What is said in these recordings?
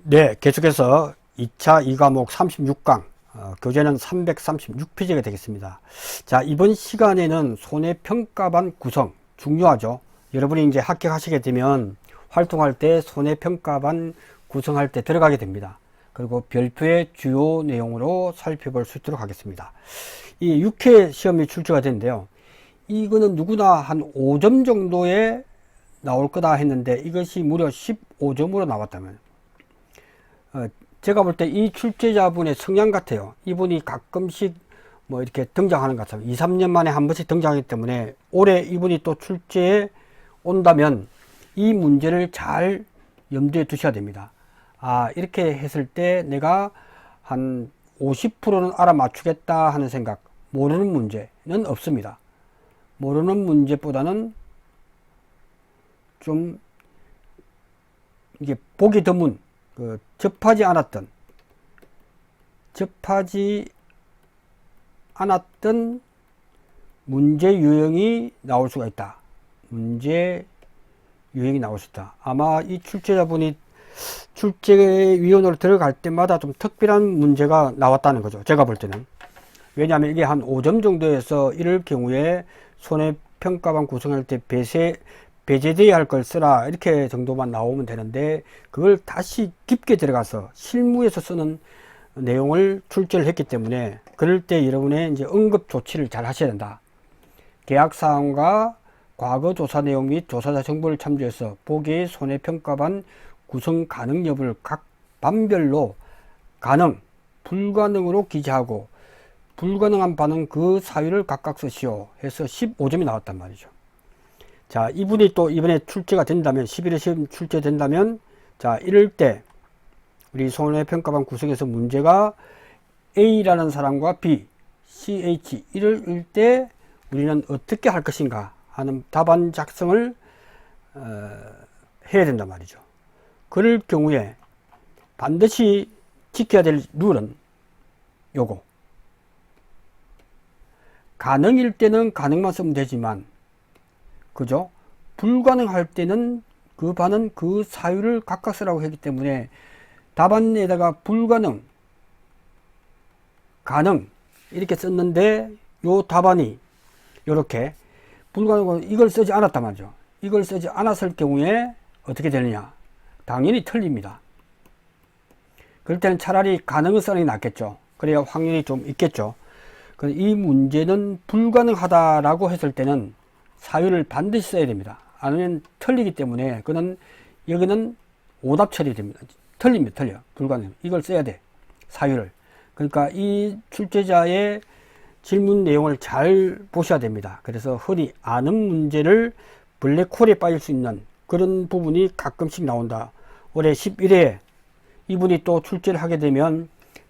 네, 계속해서 2차 2과목 36강, 교재는 336페이지가 되겠습니다. 자, 이번 시간에는 손해평가반 구성, 중요하죠. 여러분이 이제 합격하시게 되면 활동할 때 손해평가반 구성할 때 들어가게 됩니다. 그리고 별표의 주요 내용으로 살펴볼 수 있도록 하겠습니다. 이 6회 시험이 출제가 되는데요. 이거는 누구나 한 5점 정도에 나올 거다 했는데 이것이 무려 15점으로 나왔다면, 제가 볼 때 이 출제자분의 성향 같아요. 이분이 가끔씩 뭐 이렇게 등장하는 것 같아요. 2, 3년 만에 한 번씩 등장하기 때문에 올해 이분이 또 출제에 온다면 이 문제를 잘 염두에 두셔야 됩니다. 아, 이렇게 했을 때 내가 한 50%는 알아맞추겠다 하는 생각, 모르는 문제는 없습니다. 모르는 문제보다는 좀 이게 보기 드문, 접하지 않았던 문제 유형이 나올 수가 있다. 문제 유형이 나올 수 있다. 아마 이 출제자분이 출제위원으로 들어갈 때마다 좀 특별한 문제가 나왔다는 거죠. 제가 볼 때는. 왜냐하면 이게 한 5점 정도에서 이럴 경우에 손해평가반 구성할 때 배제돼야 할 걸 쓰라, 이렇게 정도만 나오면 되는데 그걸 다시 깊게 들어가서 실무에서 쓰는 내용을 출제를 했기 때문에 그럴 때 여러분의 이제 응급 조치를 잘 하셔야 된다. 계약사항과 과거 조사 내용 및 조사자 정보를 참조해서 보기의 손해평가반 구성 가능 여부를 각 반별로 가능, 불가능으로 기재하고 불가능한 반은 그 사유를 각각 쓰시오 해서 15점이 나왔단 말이죠. 자, 이분이 또 이번에 출제가 된다면, 11회 시험 출제된다면, 자, 이럴 때 우리 손해평가반 구성에서 문제가 A라는 사람과 B, CH 이럴 때 우리는 어떻게 할 것인가 하는 답안 작성을 해야 된단 말이죠. 그럴 경우에 반드시 지켜야 될 룰은 요거. 가능일 때는 가능만 쓰면 되지만, 그죠? 불가능할 때는 그 반은 그 사유를 각각 쓰라고 했기 때문에 답안에다가 불가능, 가능 이렇게 썼는데 요 답안이 요렇게 불가능하고 이걸 쓰지 않았단 말이죠. 이걸 쓰지 않았을 경우에 어떻게 되느냐? 당연히 틀립니다. 그럴 때는 차라리 가능을 쓰는 게 낫겠죠. 그래야 확률이 좀 있겠죠. 이 문제는 불가능하다라고 했을 때는 사유를 반드시 써야 됩니다. 아니면 틀리기 때문에 그는 여기는 오답 처리됩니다. 틀려. 불가능. 이걸 써야 돼. 사유를. 그러니까 이 출제자의 질문 내용을 잘 보셔야 됩니다. 그래서 흔히 아는 문제를 블랙홀에 빠질 수 있는 그런 부분이 가끔씩 나온다. 올해 11회에 이분이 또 출제를 하게 되면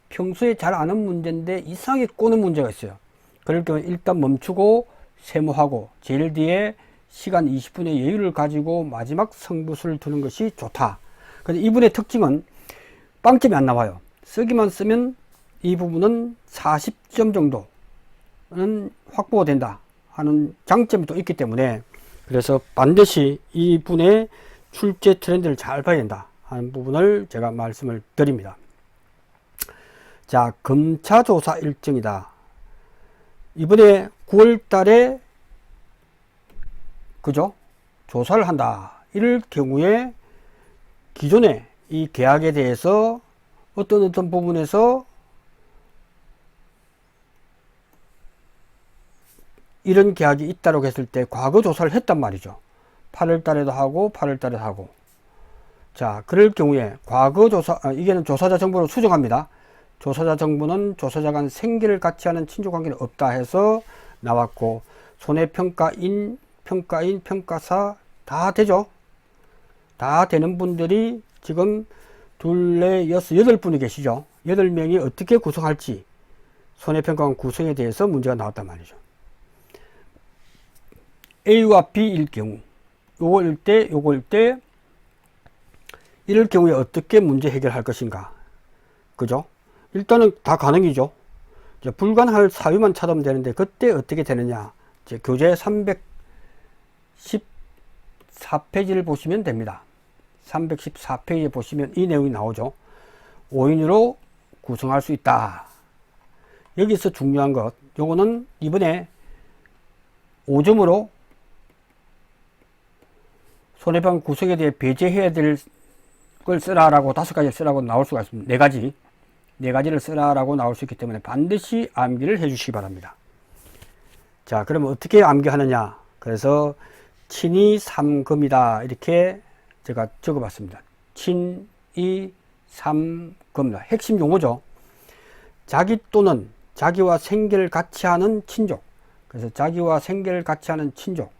평소에 잘 아는 문제인데 이상하게 꼬는 문제가 있어요. 그럴 경우 일단 멈추고 세모하고 제일 뒤에 시간 20분의 여유를 가지고 마지막 성부수를 두는 것이 좋다. 근데 이분의 특징은 빵점이 안 나와요. 쓰기만 쓰면 이 부분은 40점 정도는 확보가 된다 하는 장점이 또 있기 때문에, 그래서 반드시 이분의 출제 트렌드를 잘 봐야 된다 하는 부분을 제가 말씀을 드립니다. 자, 검차조사 일정이다. 이번에 9월 달에 그죠? 조사를 한다. 이럴 경우에 기존에 이 계약에 대해서 어떤 부분에서 이런 계약이 있다고 했을 때 과거 조사를 했단 말이죠. 8월 달에도 하고 8월 달에도 하고. 자, 그럴 경우에 과거 조사, 이게는 조사자 정보를 수정합니다. 조사자 정보는 조사자 간 생계를 같이 하는 친족관계는 없다 해서 나왔고, 손해평가인, 평가사 다 되죠. 다 되는 분들이 지금 둘, 넷, 여섯, 8분이 계시죠. 8명이 어떻게 구성할지 손해평가원 구성에 대해서 문제가 나왔단 말이죠. A와 B일 경우, 요거일 때 이럴 경우에 어떻게 문제 해결할 것인가. 그죠? 일단은 다 가능이죠. 이제 불가능할 사유만 찾으면 되는데 그때 어떻게 되느냐. 이제 교재 314페이지를 보시면 됩니다. 314페이지에 보시면 이 내용이 나오죠. 5인으로 구성할 수 있다. 여기서 중요한 것, 요거는 이번에 5점으로 손해배상 구성에 대해 배제해야 될 걸 쓰라라고 5가지를 쓰라고 나올 수가 있습니다. 4가지를 쓰라라고 나올 수 있기 때문에 반드시 암기를 해 주시기 바랍니다. 자, 그러면 어떻게 암기하느냐? 그래서 친이 3금이다. 이렇게 제가 적어 봤습니다. 친이 3금이다. 핵심 용어죠. 자기 또는 자기와 생계를 같이 하는 친족. 그래서 자기와 생계를 같이 하는 친족.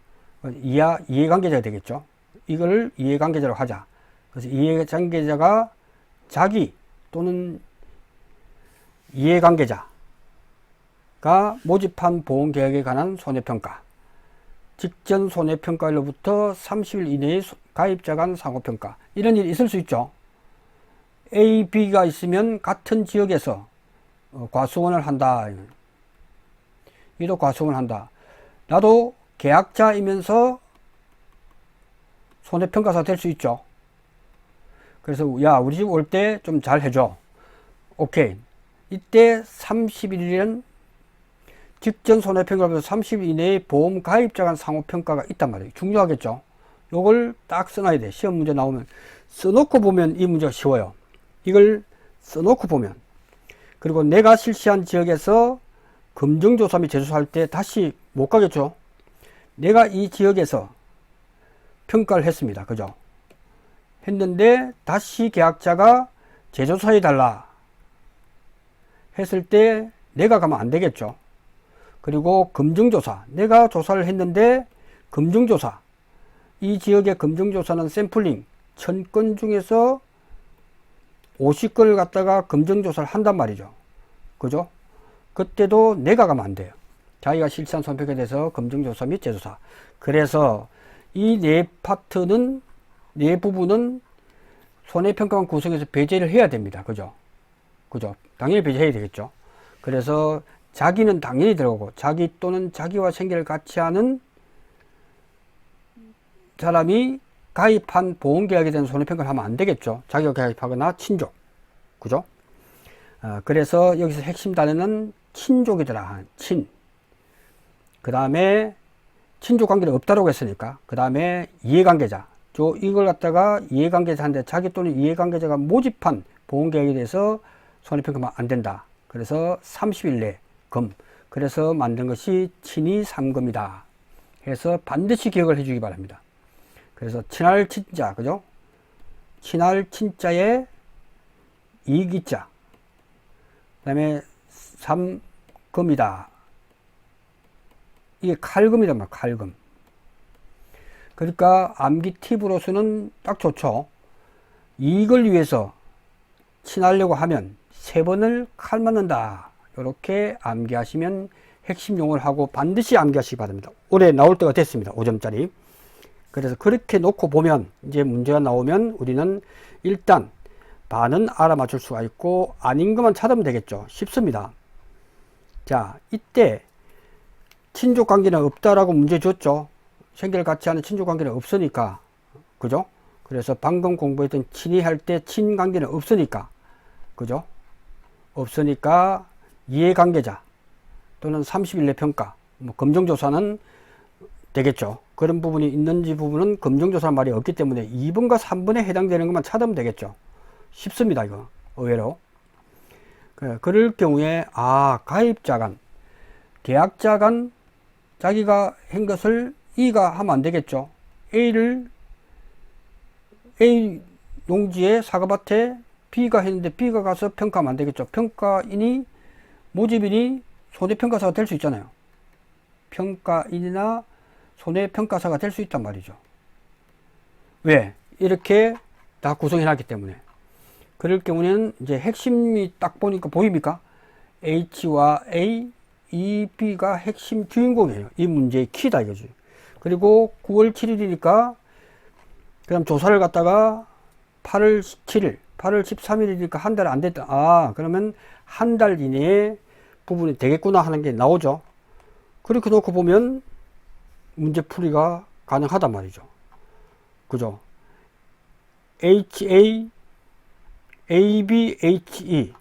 이해관계자가 되겠죠. 이거를 이해관계자로 하자. 그래서 이해관계자가 자기 또는 이해관계자가 모집한 보험계약에 관한 손해평가, 직전 손해평가일로부터 30일 이내에 가입자 간 상호평가, 이런 일이 있을 수 있죠. A, B가 있으면 같은 지역에서 과수원을 한다. 이도 과수원을 한다. 나도 계약자이면서 손해평가사 될 수 있죠. 그래서 야, 우리 집 올 때 좀 잘 해줘. 오케이. 이때 30일이란 직전 손해평가로부터 30일 이내에 보험 가입자 간 상호평가가 있단 말이에요. 중요하겠죠. 요걸 딱 써놔야 돼. 시험 문제 나오면 써놓고 보면 이 문제가 쉬워요. 이걸 써놓고 보면. 그리고 내가 실시한 지역에서 검증조사 및 재조사할 때 다시 못 가겠죠. 내가 이 지역에서 평가를 했습니다. 그죠? 했는데 다시 계약자가 재조사해 달라 했을 때 내가 가면 안 되겠죠. 그리고 검증조사, 내가 조사를 했는데 검증조사, 이 지역의 검증조사는 샘플링 1000건 중에서 50건을 갖다가 검증조사를 한단 말이죠. 그죠? 그때도 내가 가면 안 돼요. 자기가 실시한 손평가에 대해서 검증조사 및 재조사. 그래서 이 네 파트는, 네 부분은 손해평가원 구성에서 배제를 해야 됩니다. 그죠? 그죠? 당연히 배제해야 되겠죠. 그래서 자기는 당연히 들어가고, 자기 또는 자기와 생계를 같이 하는 사람이 가입한 보험계약에 대한 손해평가를 하면 안 되겠죠. 자기가 가입하거나 친족. 그죠? 그래서 여기서 핵심 단어는 친족이더라. 친. 그 다음에 친족 관계는 없다라고 했으니까. 그 다음에 이해관계자. 이걸 갖다가 이해관계자한테 자기 또는 이해관계자가 모집한 보험계약에 대해서 손해평가하면 안 된다. 그래서 30일 내 금. 그래서 만든 것이 친이 3금이다. 해서 반드시 기억을 해주기 바랍니다. 그래서 친할 친자, 그죠? 친할 친자에 이기자. 그 다음에 3금이다. 이게 칼금이란 말이야, 칼금. 그러니까 암기 팁으로서는 딱 좋죠. 이걸 위해서 친하려고 하면 3번을 칼 맞는다. 이렇게 암기하시면 핵심 용어를 하고 반드시 암기하시기 바랍니다. 올해 나올 때가 됐습니다. 5점짜리. 그래서 그렇게 놓고 보면 이제 문제가 나오면 우리는 일단 반은 알아맞힐 수가 있고 아닌 것만 찾으면 되겠죠. 쉽습니다. 자, 이때 친족관계는 없다라고 문제 줬죠. 생계를 같이 하는 친족관계는 없으니까. 그죠? 그래서 방금 공부했던 친이 할 때 친관계는 없으니까. 그죠? 없으니까 이해관계자 또는 30일 내 평가, 검증조사는 되겠죠. 그런 부분이 있는지 부분은 검증조사란 말이 없기 때문에 2번과 3번에 해당되는 것만 찾으면 되겠죠. 쉽습니다. 이거 의외로. 그럴 경우에 가입자 간, 계약자 간 자기가 한 것을 E가 하면 안 되겠죠. A 농지에 사과밭에 B가 했는데 B가 가서 평가하면 안 되겠죠. 평가인이 모집인이 손해평가사가 될 수 있잖아요. 평가인이나 손해평가사가 될 수 있단 말이죠. 왜? 이렇게 다 구성해 놨기 때문에. 그럴 경우는 이제 핵심이 딱 보니까 보입니까? H와 A, E, B가 핵심 주인공이에요. 이 문제의 키다 이거지. 그리고 9월 7일이니까 그럼 조사를 갖다가 8월 17일, 8월 13일이니까 한 달 안 됐다. 그러면 한 달 이내에 부분이 되겠구나 하는 게 나오죠. 그렇게 놓고 보면 문제 풀이가 가능하단 말이죠. 그죠? HA A, B, H, E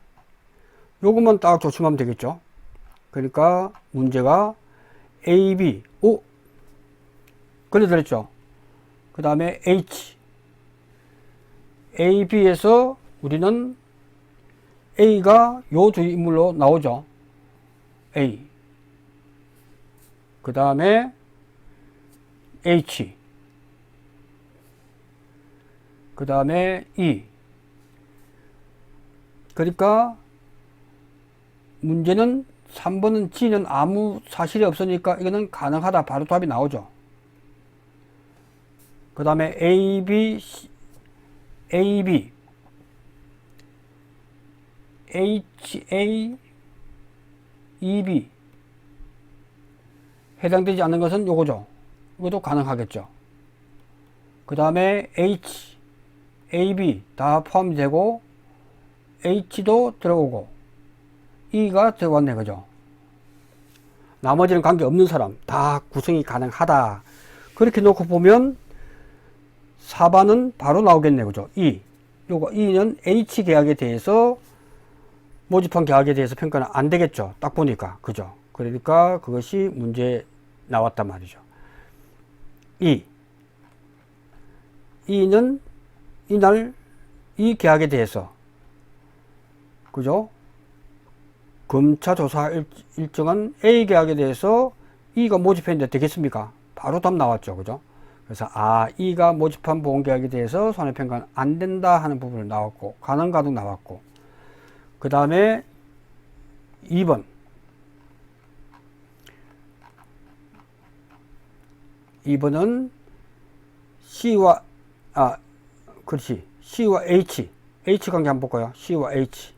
요것만 딱 조심하면 되겠죠. 그러니까 문제가 A, B, 오 걸려들었죠. 그 다음에 H, A, B에서 우리는 A가 요 두 인물로 나오죠. A. 그 다음에 H. 그 다음에 E. 그러니까 문제는 3번은 G는 아무 사실이 없으니까 이거는 가능하다. 바로 답이 나오죠. 그 다음에 A, B, A, B, H, A, E, B 해당되지 않는 것은 요거죠. 이것도 가능하겠죠. 그 다음에 H, A, B 다 포함이 되고 H도 들어오고 E가 들어왔네, 그죠? 나머지는 관계없는 사람 다 구성이 가능하다. 그렇게 놓고 보면 4번은 바로 나오겠네, 그죠? E. 요거 E는 H 계약에 대해서 모집한 계약에 대해서 평가는 안 되겠죠. 딱 보니까, 그죠? 그러니까 그것이 문제 나왔단 말이죠. E. E는 이날 이 계약에 대해서, 그죠? 검차 조사 일정한 A 계약에 대해서 E가 모집했는데 되겠습니까? 바로 답 나왔죠, 그죠? 그래서 E가 모집한 보험계약에 대해서 손해평가는 안 된다 하는 부분을 나왔고, 가능 나왔고, 그 다음에 2번. 2번은 C와, C와 H. H 관계 한번 볼까요? C와 H.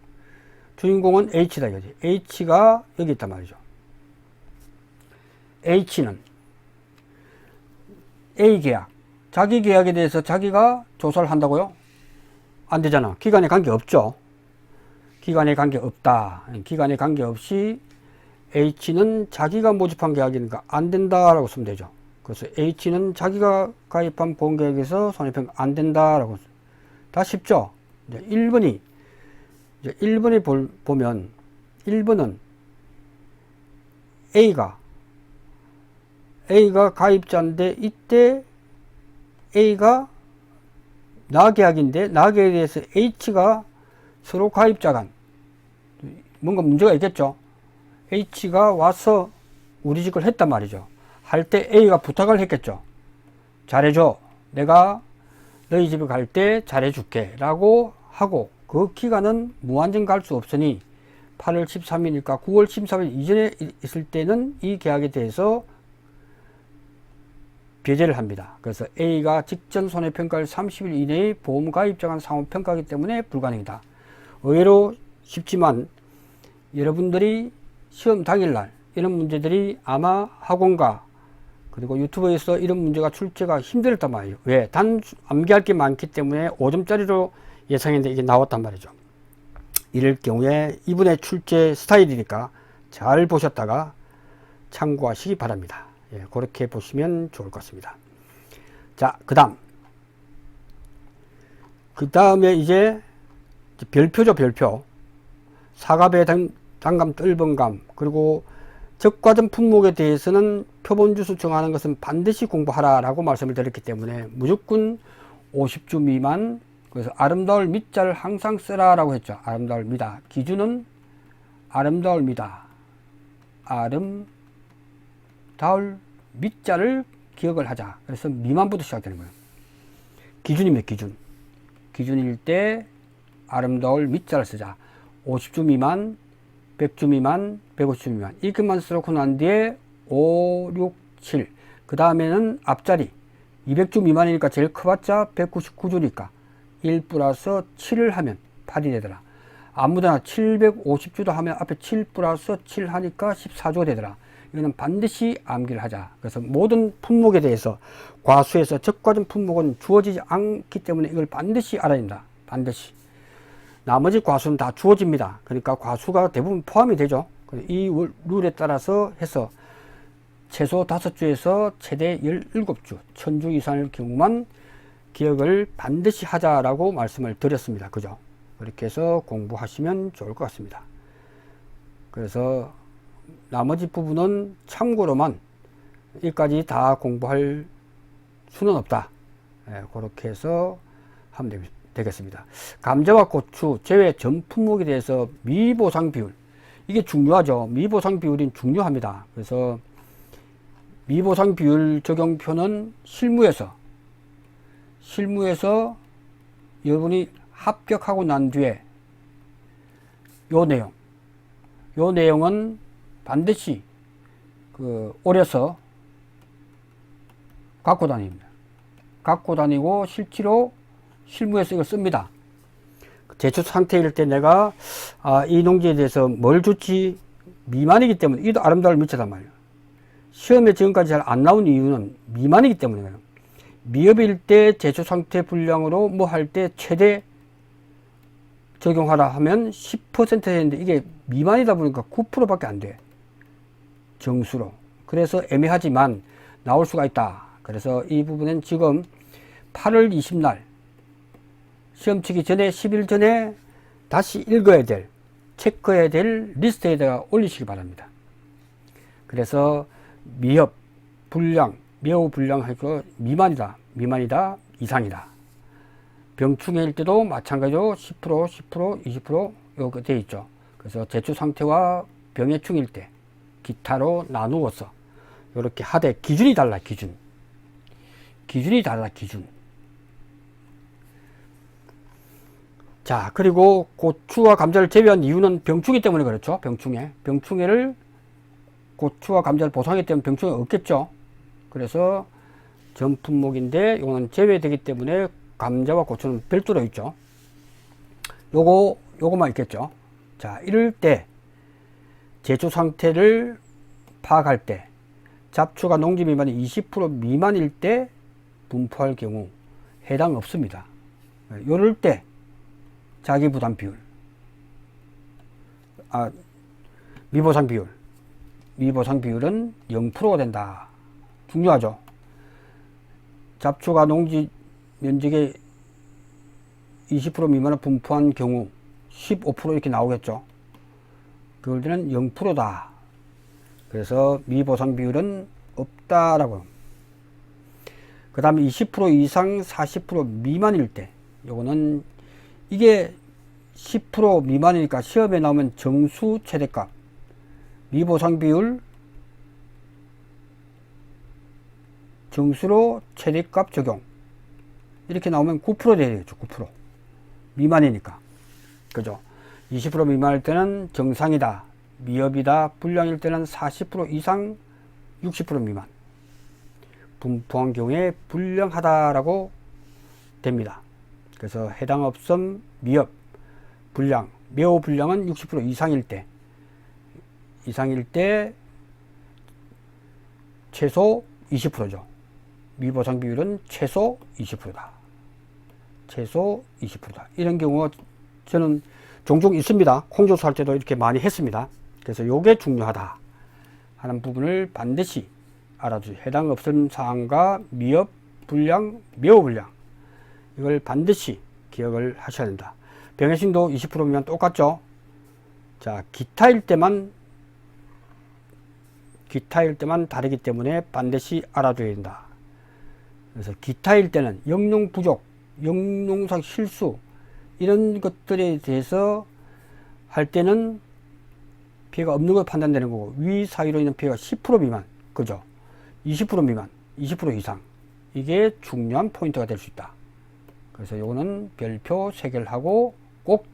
주인공은 H다, 이거지. H가 여기 있단 말이죠. H는 A 계약. 자기 계약에 대해서 자기가 조사를 한다고요? 안 되잖아. 기간에 관계 없죠. 기간에 관계 없다. 기간에 관계 없이 H는 자기가 모집한 계약이니까 안 된다라고 쓰면 되죠. 그래서 H는 자기가 가입한 보험계약에서 손해평가 안 된다라고. 다 쉽죠? 이제 1번이 보면 1번은 A가 가입자인데 이때 A가 나계약인데 나계약에 대해서 H가 서로 가입자 간 뭔가 문제가 있겠죠. H가 와서 우리 집을 했단 말이죠. 할 때 A가 부탁을 했겠죠. 잘해줘. 내가 너희 집에 갈 때 잘해줄게 라고 하고, 그 기간은 무한정 갈 수 없으니 8월 13일이니까 9월 13일 이전에 있을 때는 이 계약에 대해서 배제를 합니다. 그래서 A가 직전 손해평가를 30일 이내에 보험 가입자 간 상호평가하기 때문에 불가능이다. 의외로 쉽지만 여러분들이 시험 당일날 이런 문제들이 아마 학원과 그리고 유튜브에서 이런 문제가 출제가 힘들었단 말이에요. 왜? 암기할 게 많기 때문에 5점짜리로 예상했는데 이게 나왔단 말이죠. 이럴 경우에 이분의 출제 스타일이니까 잘 보셨다가 참고하시기 바랍니다. 예, 그렇게 보시면 좋을 것 같습니다. 자, 그 다음에 이제 별표죠, 별표. 사갑의 단감, 뜰번감, 그리고 적과점 품목에 대해서는 표본주수 정하는 것은 반드시 공부하라 라고 말씀을 드렸기 때문에 무조건 50주 미만, 그래서 아름다울 미자를 항상 쓰라 라고 했죠. 아름다울 미다. 기준은 아름다울 미다. 아름다울 미자를 기억을 하자. 그래서 미만부터 시작되는 거예요. 기준입니다. 기준일 때 아름다울 미자를 쓰자. 50주 미만, 100주 미만, 150주 미만. 이것만 쓰고 난 뒤에 5, 6, 7. 그 다음에는 앞자리. 200주 미만이니까 제일 커봤자 199주니까 1 플러스 7을 하면 8이 되더라. 아무데나 750주도 하면 앞에 7 플러스 7 하니까 14주가 되더라. 이거는 반드시 암기를 하자. 그래서 모든 품목에 대해서 과수에서 적과점 품목은 주어지지 않기 때문에 이걸 반드시 알아야 된다. 반드시. 나머지 과수는 다 주어집니다. 그러니까 과수가 대부분 포함이 되죠. 이 룰에 따라서 해서 최소 5주에서 최대 17주, 1000주 이상일 경우만 기억을 반드시 하자라고 말씀을 드렸습니다. 그죠? 그렇게 해서 공부하시면 좋을 것 같습니다. 그래서 나머지 부분은 참고로만 여기까지 다 공부할 수는 없다. 그렇게 해서 하면 되겠습니다. 감자와 고추 제외 전 품목에 대해서 미보상 비율, 이게 중요하죠. 미보상 비율이 중요합니다. 그래서 미보상 비율 적용표는 실무에서 여러분이 합격하고 난 뒤에 요 내용은 반드시 오려서 갖고 다닙니다. 갖고 다니고 실제로 실무에서 이걸 씁니다. 제초 상태일 때 내가 이 농지에 대해서 뭘 줄지 미만이기 때문에, 이도 아름다움을 미치단 말이에요. 시험에 지금까지 잘 안 나온 이유는 미만이기 때문이에요. 미흡일 때 제초 상태 분량으로 뭐 할 때 최대 적용하라 하면 10% 되는데 이게 미만이다 보니까 9%밖에 안 돼. 정수로. 그래서 애매하지만 나올 수가 있다. 그래서 이 부분은 지금 8월 20날 시험 치기 전에 10일 전에 다시 읽어야 될, 체크해야 될 리스트에다가 올리시기 바랍니다. 그래서 미흡, 불량, 매우 불량하고 미만이다, 이상이다. 병충해일 때도 마찬가지로 10%, 20% 이렇게 되어 있죠. 그래서 제초 상태와 병의 충일 때 기타로 나누어서 이렇게 하되 기준이 달라. 기준이 달라. 자, 그리고 고추와 감자를 제외한 이유는 병충해 때문에 그렇죠. 병충해를 고추와 감자를 보상했기 때문에 병충해 없겠죠. 그래서 전 품목인데 이거는 제외되기 때문에 감자와 고추는 별도로 있죠. 요거만 있겠죠. 자, 이럴 때 제초 상태를 파악할 때 잡초가 농지 미만이 20% 미만일 때 분포할 경우 해당 없습니다. 요럴 때 자기 부담 비율, 미보상 비율은 0%가 된다. 중요하죠. 잡초가 농지 면적의 20% 미만을 분포한 경우 15% 이렇게 나오겠죠. 그럴 때는 0%다. 그래서 미보상 비율은 없다라고. 그 다음에 20% 이상 40% 미만일 때, 요거는 이게 10% 미만이니까 시험에 나오면 정수 최대값, 미보상 비율, 정수로 최대값 적용, 이렇게 나오면 9% 되겠죠. 9% 미만이니까, 그죠? 20% 미만일 때는 정상이다, 미흡이다, 불량일 때는 40% 이상 60% 미만 분포한 경우에 불량하다라고 됩니다. 그래서 해당 없음, 미흡, 불량, 매우 불량은 60% 이상일 때 최소 20%죠. 미보상 비율은 최소 20%다. 최소 20%다. 이런 경우가 저는 종종 있습니다. 콩조수 할 때도 이렇게 많이 했습니다. 그래서 요게 중요하다 하는 부분을 반드시 알아주세요. 해당 없음 사항과 미흡, 불량, 매우 불량, 이걸 반드시 기억을 하셔야 된다. 병해충도 20%면 똑같죠. 자, 기타일 때만 다르기 때문에 반드시 알아둬야 된다. 그래서 기타일 때는 영농 부족, 영농상 실수, 이런 것들에 대해서 할 때는 피해가 없는 걸 판단되는 거고, 위 사유로 있는 피해가 10% 미만, 그죠? 20% 미만, 20% 이상, 이게 중요한 포인트가 될 수 있다. 그래서 요거는 별표 3개를 하고 꼭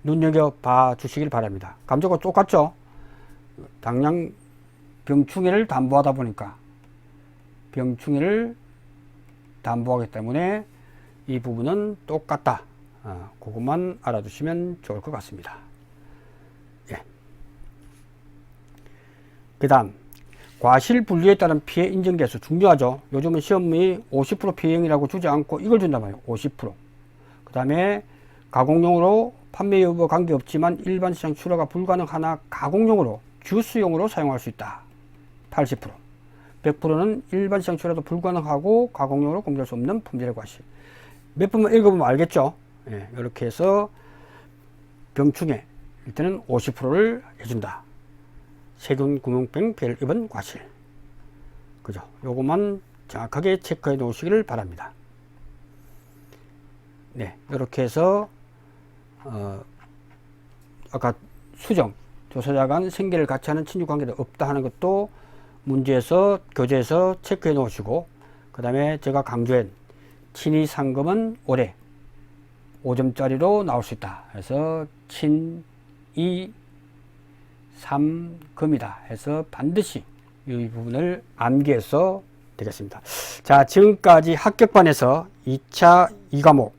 눈여겨봐 주시길 바랍니다. 감자가 똑같죠? 당장 병충해를 담보하다 보니까, 병충해를 담보하기 때문에 이 부분은 똑같다. 그것만 알아두시면 좋을 것 같습니다. 예. 그 다음, 과실 분류에 따른 피해 인정 개수 중요하죠. 요즘은 시험이 50% 피해형이라고 주지 않고 이걸 준단 말이에요. 50%. 그 다음에 가공용으로 판매 여부 관계없지만 일반 시장 출하가 불가능하나 가공용으로 주스용으로 사용할 수 있다. 80%. 100%는 일반 시장 출하도 불가능하고 가공용으로 공개할 수 없는 품질의 과실. 몇 번만 읽어보면 알겠죠. 예, 이렇게 해서 병충해 일단은 50%를 해준다. 세균 구멍병 별 입은 과실. 그죠? 요것만 정확하게 체크해 놓으시기를 바랍니다. 네, 이렇게 해서 아까 수정, 조사자 간 생계를 같이 하는 친유 관계도 없다 하는 것도 문제에서 교재에서 체크해 놓으시고, 그 다음에 제가 강조한 친이 상금은 올해 5점짜리로 나올 수 있다. 그래서 친이 삼금이다 해서 반드시 이 부분을 암기해서 되겠습니다. 자, 지금까지 합격반에서 2차 2과목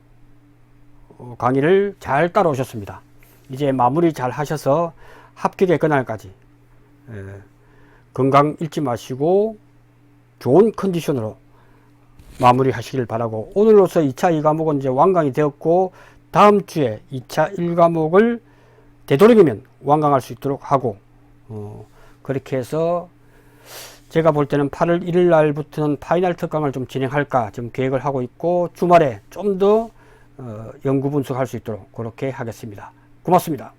강의를 잘 따라오셨습니다. 이제 마무리 잘 하셔서 합격의 그날까지 건강 잃지 마시고 좋은 컨디션으로 마무리 하시길 바라고, 오늘로서 2차 2과목은 이제 완강이 되었고, 다음 주에 2차 1과목을 되도록이면 완강할 수 있도록 하고, 그렇게 해서 제가 볼 때는 8월 1일 날부터는 파이널 특강을 좀 진행할까 지금 계획을 하고 있고, 주말에 좀 더 연구 분석할 수 있도록 그렇게 하겠습니다. 고맙습니다.